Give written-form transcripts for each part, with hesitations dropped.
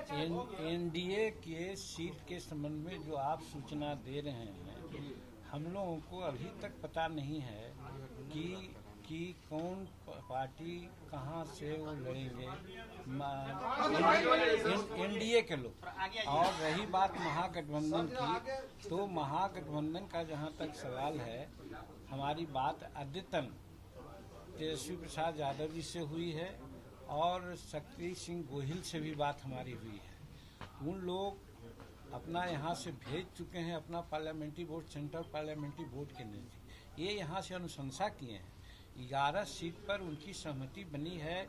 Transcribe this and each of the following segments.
NDA के seat के संबंध में जो आप सूचना दे रहे हैं, हम लोगों को अभी तक पता नहीं है कि कौन पार्टी कहां से वो लड़ेंगे, एनडीए के लोग। और रही बात महागठबंधन की, तो महागठबंधन का जहां तक सवाल है, हमारी बात अद्यतन तेजस्वी प्रसाद यादव जी से हुई है और शक्ति सिंह गोहिल से भी बात हमारी हुई है। उन लोग अपना यहाँ से भेज चुके हैं अपना parliamentary board, central parliamentary board के नजदीक। ये यहाँ से अनुशंसा किए हैं, 11 सीट पर उनकी सहमति बनी है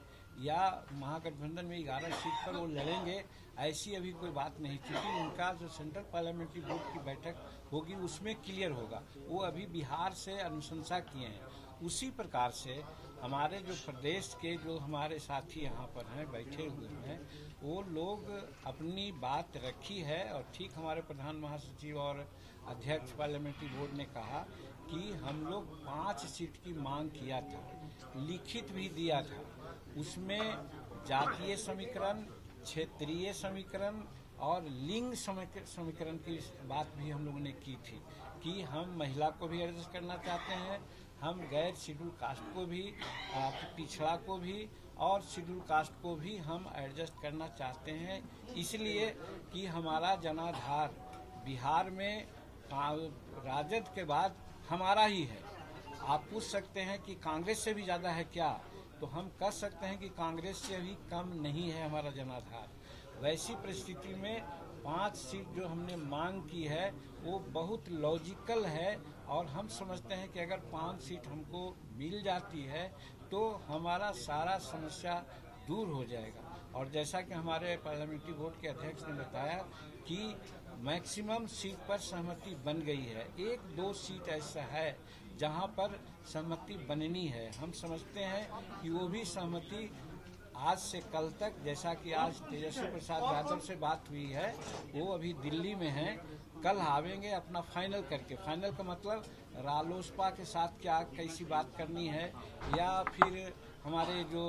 या महागठबंधन में 11 सीट पर वो लड़ेंगे, ऐसी अभी कोई बात नहीं। क्योंकि उनका जो सेंट्रल पार्लियामेंट्री बोर्ड की बैठक होगी उसमें क्लियर होगा। वो अभी बिहार से अनुशंसा किए हैं। उसी प्रकार से हमारे जो प्रदेश के जो हमारे साथी यहाँ पर हैं, बैठे हुए हैं, वो लोग अपनी बात रखी है। और ठीक हमारे प्रधान महासचिव और अध्यक्ष पार्लियामेंट्री बोर्ड ने कहा कि हम लोग 5 सीट की मांग किया था, लिखित भी दिया था। उसमें जातीय समीकरण, क्षेत्रीय समीकरण और लिंग समीकरण की बात भी हम लोगों ने की थी कि हम महिला को भी एडजस्ट करना चाहते हैं, हम गैर शेड्यूल कास्ट को भी, पिछड़ा को भी और शेड्यूल कास्ट को भी हम एडजस्ट करना चाहते हैं। इसलिए कि हमारा जनाधार बिहार में राजद के बाद हमारा ही है। आप पूछ सकते हैं कि कांग्रेस से भी ज़्यादा है क्या, तो हम कह सकते हैं कि कांग्रेस से भी कम नहीं है हमारा जनाधार। वैसी परिस्थिति में 5 सीट जो हमने मांग की है वो बहुत लॉजिकल है और हम समझते हैं कि अगर 5 सीट हमको मिल जाती है तो हमारा सारा समस्या दूर हो जाएगा। और जैसा कि हमारे पार्लियामेंट्री बोर्ड के अध्यक्ष ने बताया कि मैक्सिमम सीट पर सहमति बन गई है। 1-2 सीट ऐसा है जहां पर सहमति बननी है। हम समझते हैं कि वो भी सहमति आज से कल तक, जैसा कि आज तेजस्वी प्रसाद यादव से बात हुई है, वो अभी दिल्ली में हैं, कल आवेंगे अपना फाइनल करके। फाइनल का मतलब रालोसपा के साथ क्या कैसी बात करनी है या फिर हमारे जो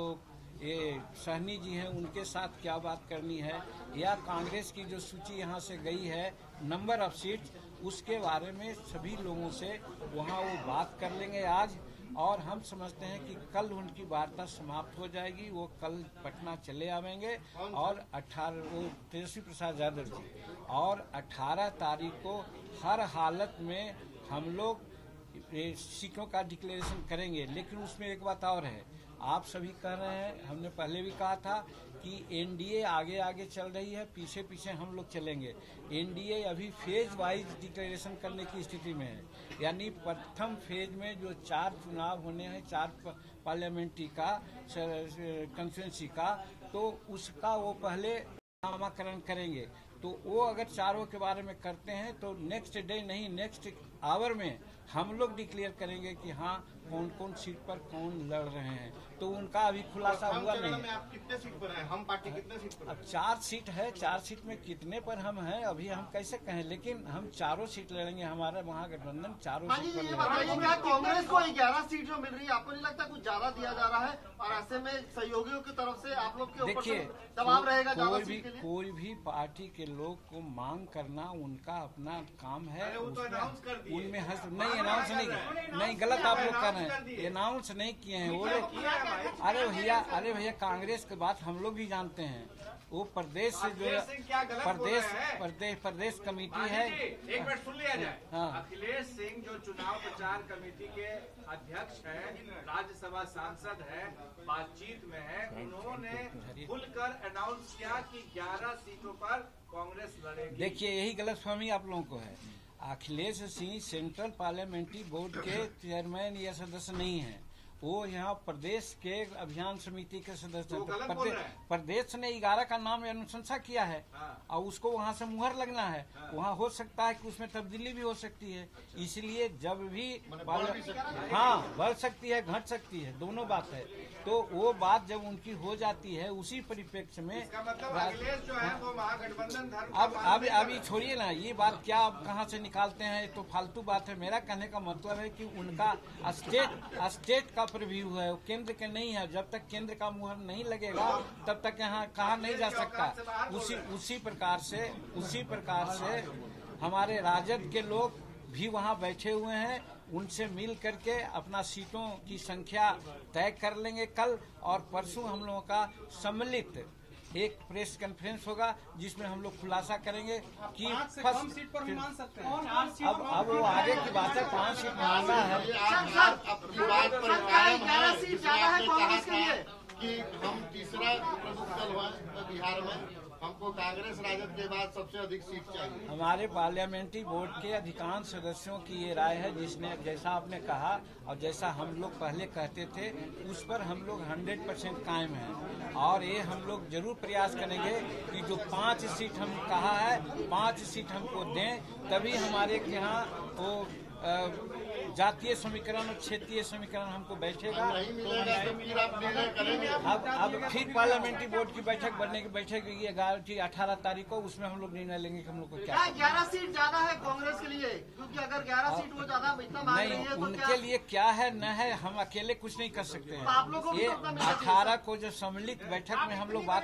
ये सहनी जी हैं उनके साथ क्या बात करनी है, या कांग्रेस की जो सूची यहाँ से गई है नंबर ऑफ सीट्स, उसके बारे में सभी लोगों से वहाँ वो बात कर लेंगे आज। और हम समझते हैं कि कल उनकी वार्ता समाप्त हो जाएगी, वो कल पटना चले आवेंगे और 18 तेजस्वी प्रसाद यादव जी, और 18 तारीख को हर हालत में हम लोग सीटों का डिक्लेरेशन करेंगे। लेकिन उसमें एक बात और है, आप सभी कह रहे हैं, हमने पहले भी कहा था कि एनडीए आगे आगे चल रही है, पीछे पीछे हम लोग चलेंगे। एनडीए अभी फेज वाइज डिक्लेरेशन करने की स्थिति में है, यानी प्रथम फेज में जो 4 चुनाव होने हैं, 4 पार्लियामेंट्री का कंस्टिट्यूंसी का, तो उसका वो पहले नामाकरण करेंगे। तो वो अगर चारों के बारे में करते हैं तो नेक्स्ट डे नहीं, नेक्स्ट आवर में हम लोग डिक्लेयर करेंगे कि हाँ कौन कौन सीट पर कौन लड़ रहे हैं। तो उनका अभी खुलासा हुआ नहीं। आप कितने सीट पर हैं? हम पार्टी कितने सीट पर? अब 4 सीट है, 4 सीट में कितने पर हम हैं अभी हम कैसे कहें, लेकिन हम चारों सीट लड़ेंगे। हमारा महागठबंधन चारों सीट पर लड़ेगा। कांग्रेस को 11 सीट जो मिल रही है, आपको नहीं लगता कुछ ज्यादा दिया जा रहा है? और ऐसे में सहयोगियों की तरफ से आप लोग के ऊपर दबाव रहेगा ज्यादा सीट के लिए? कोई भी पार्टी के लोग को मांग करना उनका अपना काम है, उनमें नहीं अनाउंस नहीं, गलत आप लोग कर रहे हैं, अनाउंस नहीं किए हैं वो लोग। अरे भैया कांग्रेस की बात हम लोग भी जानते हैं, वो प्रदेश से जो प्रदेश कमेटी है। एक मिनट सुन लिया जाए। हाँ। अखिलेश सिंह जो चुनाव प्रचार कमेटी के अध्यक्ष हैं, राज्यसभा सांसद हैं, बातचीत में है, उन्होंने खुलकर अनाउंस किया कि 11 सीटों पर कांग्रेस लड़ेगी। देखिए यही गलतफहमी आप लोगों को है। Akhilesh Singh central parliamentary board के चेयरमैन या सदस्य नहीं है, वो यहाँ प्रदेश के अभियान समिति के सदस्य प्रदेश ने 11 का नाम अनुशंसा किया है। और उसको वहाँ से मुहर लगना है। वहाँ हो सकता है कि उसमें तब्दीली भी हो सकती है, इसलिए जब भी हाँ बढ़ सकती है घट सकती है, दोनों बात है। तो वो बात जब उनकी हो जाती है उसी परिप्रेक्ष्य में अखिलेश जो है वो महागठबंधन अब अभी छोड़िए ना, ये बात क्या आप कहाँ से निकालते हैं, तो फालतू बात है। मेरा कहने का मतलब है कि उनका स्टेट का प्रीव्यू है, वो केंद्र के नहीं है। जब तक केंद्र का मुहर नहीं लगेगा तब तक यहाँ कहा नहीं जा सकता। उसी प्रकार से हमारे राजद के लोग भी वहाँ बैठे हुए हैं, उनसे मिल करके अपना सीटों की संख्या तय कर लेंगे कल। और परसों हम लोगों का सम्मिलित एक प्रेस कॉन्फ्रेंस होगा जिसमें हम लोग खुलासा करेंगे कि 5 से कम सीट पर भी मान सकते हैं। अब वो आगे की बात है, 5 सीट मानना है। कि हम तीसरा प्रमुख दल हुआ बिहार में, हमको कांग्रेस राजद के बाद सबसे अधिक सीट चाहिए। हमारे पार्लियामेंट्री बोर्ड के अधिकांश सदस्यों की ये राय है, जिसने जैसा आपने कहा और जैसा हम लोग पहले कहते थे उस पर हम लोग 100% कायम हैं। और ये हम लोग जरूर प्रयास करेंगे कि जो 5 सीट हम कहा है 5 सीट हमको दें, तभी हमारे यहाँ वो जातीय समीकरण और क्षेत्रीय समीकरण हमको बैठेगा। अब फिर पार्लियामेंट्री बोर्ड की बैठक बनने की बैठक 18 तारीख को, उसमें हम लोग निर्णय लेंगे कि हम लोग को क्या 11 सीट ज्यादा है कांग्रेस के लिए, क्योंकि अगर 11 सीट वो ज्यादा इतना मांग रही है तो उनके लिए क्या है न है, हम अकेले कुछ नहीं कर सकते हैं। आप लोगों को ये 18 को जो सम्मिलित बैठक में हम लोग बात